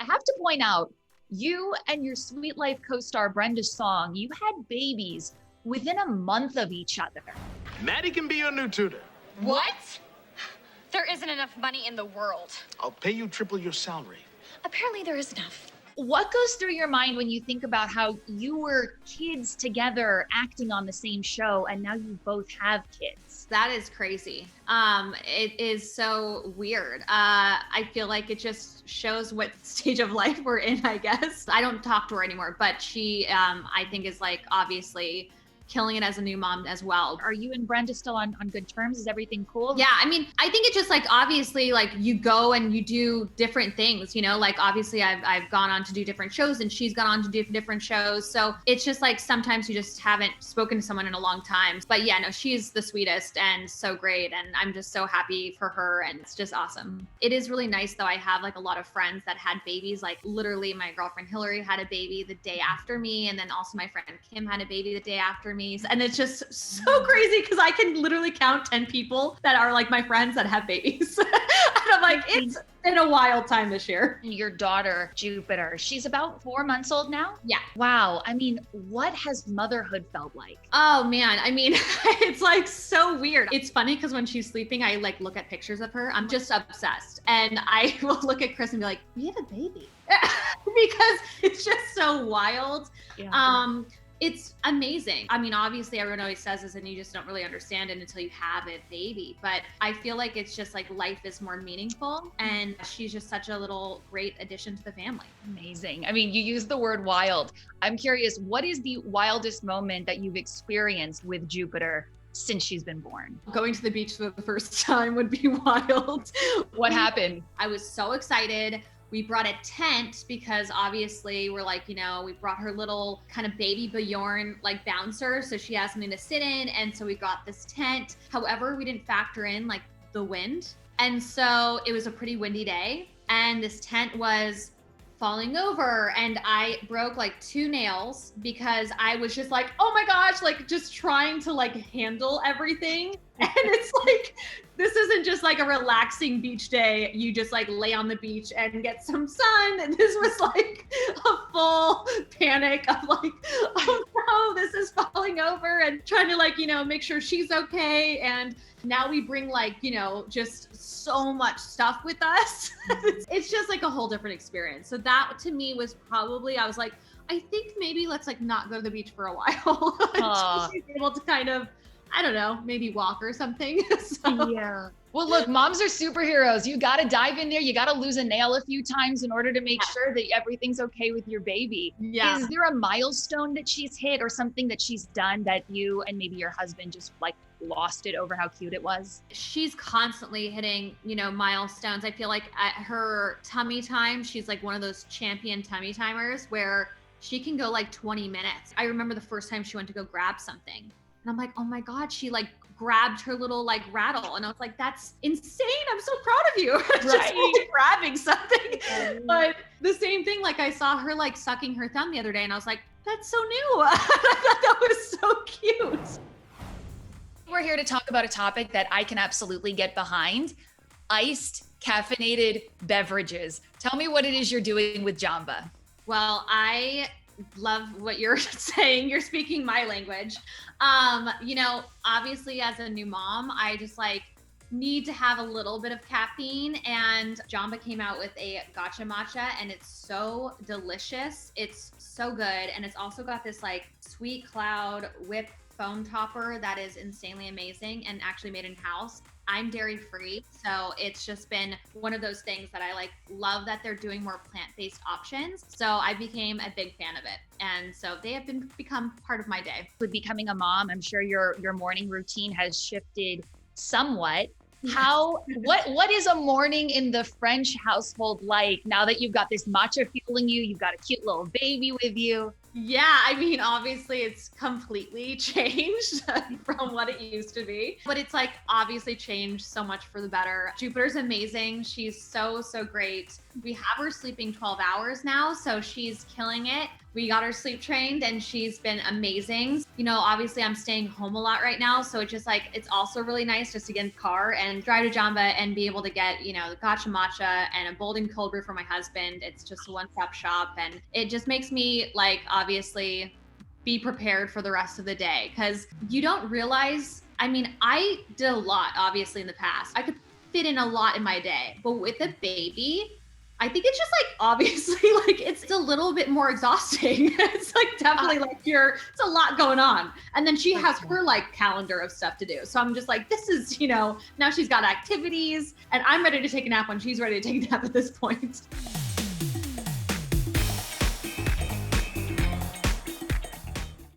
have to point out, you and your Sweet Life co-star Brenda Song, you had babies within a month of each other. Maddie can be your new tutor. What? There isn't enough money in the world. I'll pay you triple your salary. Apparently there is enough. What goes through your mind when you think about how you were kids together acting on the same show and now you both have kids? That is crazy. It is so weird. I feel like it just shows what stage of life we're in, I guess. I don't talk to her anymore, but she, I think is like obviously killing it as a new mom as well. Are you and Brenda still on good terms? Is everything cool? Yeah, I mean, I think it's just like, obviously, like you go and you do different things, you know, like obviously I've gone on to do different shows and she's gone on to do different shows. So it's just like, sometimes you just haven't spoken to someone in a long time. But yeah, no, she's the sweetest and so great. And I'm just so happy for her. And it's just awesome. It is really nice though. I have like a lot of friends that had babies, like literally my girlfriend Hilary had a baby the day after me. And then also my friend Kim had a baby the day after me. And it's just so crazy because I can literally count 10 people that are like my friends that have babies. And I'm like, it's been a wild time this year. Your daughter, Jupiter, she's about 4 months old now? Yeah. Wow. I mean, what has motherhood felt like? Oh man. I mean, it's like so weird. It's funny because when she's sleeping, I like look at pictures of her. I'm just obsessed. And I will look at Chris and be like, we have a baby. Because it's just so wild. Yeah. It's amazing. I mean, obviously everyone always says this and you just don't really understand it until you have a baby. But I feel like it's just like life is more meaningful and she's just such a little great addition to the family. Amazing. I mean, you use the word wild. I'm curious, what is the wildest moment that you've experienced with Jupiter since she's been born? Going to the beach for the first time would be wild. What happened? I was so excited. We brought a tent because obviously we're like, you know, we brought her little kind of baby Bjorn like bouncer. So she has something to sit in. And so we got this tent. However, we didn't factor in like the wind. And so it was a pretty windy day and this tent was falling over and I broke like 2 nails because I was just like, oh my gosh, like just trying to like handle everything. And it's like, this isn't just like a relaxing beach day. You just like lay on the beach and get some sun. And this was like a full panic of like, oh no, this is falling over and trying to like, you know, make sure she's okay. And now we bring like, you know, just so much stuff with us. It's just like a whole different experience. So that to me was probably, I was like, I think maybe let's like not go to the beach for a while. She's able to kind of, I don't know, maybe walk or something. So. Yeah. Well, look, moms are superheroes. You got to dive in there. You got to lose a nail a few times in order to make sure that everything's okay with your baby. Yeah. Is there a milestone that she's hit or something that she's done that you and maybe your husband just like lost it over how cute it was? She's constantly hitting, you know, milestones. I feel like at her tummy time, she's like one of those champion tummy timers where she can go like 20 minutes. I remember the first time she went to go grab something. And I'm like, oh my God, she like grabbed her little like rattle. And I was like, that's insane. I'm so proud of you. Right. Just like, grabbing something. But the same thing, like I saw her like sucking her thumb the other day and I was like, that's so new. I thought that was so cute. We're here to talk about a topic that I can absolutely get behind. Iced caffeinated beverages. Tell me what it is you're doing with Jamba. Well, I love what you're saying. You're speaking my language. You know, obviously as a new mom, I just like need to have a little bit of caffeine and Jamba came out with a gotcha matcha and it's so delicious. It's so good. And it's also got this like sweet cloud whip foam topper that is insanely amazing and actually made in house. I'm dairy free, so it's just been one of those things that I like love that they're doing more plant-based options. So I became a big fan of it. And so they have become part of my day. With becoming a mom, I'm sure your morning routine has shifted somewhat. Yes. What is a morning in the French household like now that you've got this matcha fueling you, you've got a cute little baby with you? Yeah, I mean, obviously it's completely changed from what it used to be, but it's like obviously changed so much for the better. Jupiter's amazing. She's so, so great. We have her sleeping 12 hours now, so she's killing it. We got her sleep trained and she's been amazing. You know, obviously I'm staying home a lot right now, so it's just like, it's also really nice just to get in the car and drive to Jamba and be able to get, you know, the gotcha matcha and a golden cold brew for my husband. It's just a one-stop shop, and it just makes me like obviously be prepared for the rest of the day, because you don't realize, I mean, I did a lot obviously in the past. I could fit in a lot in my day, but with a baby, I think it's just like obviously like it's a little bit more exhausting. It's like definitely like it's a lot going on. And then she has her like calendar of stuff to do. So I'm just like, this is, you know, now she's got activities and I'm ready to take a nap when she's ready to take a nap at this point.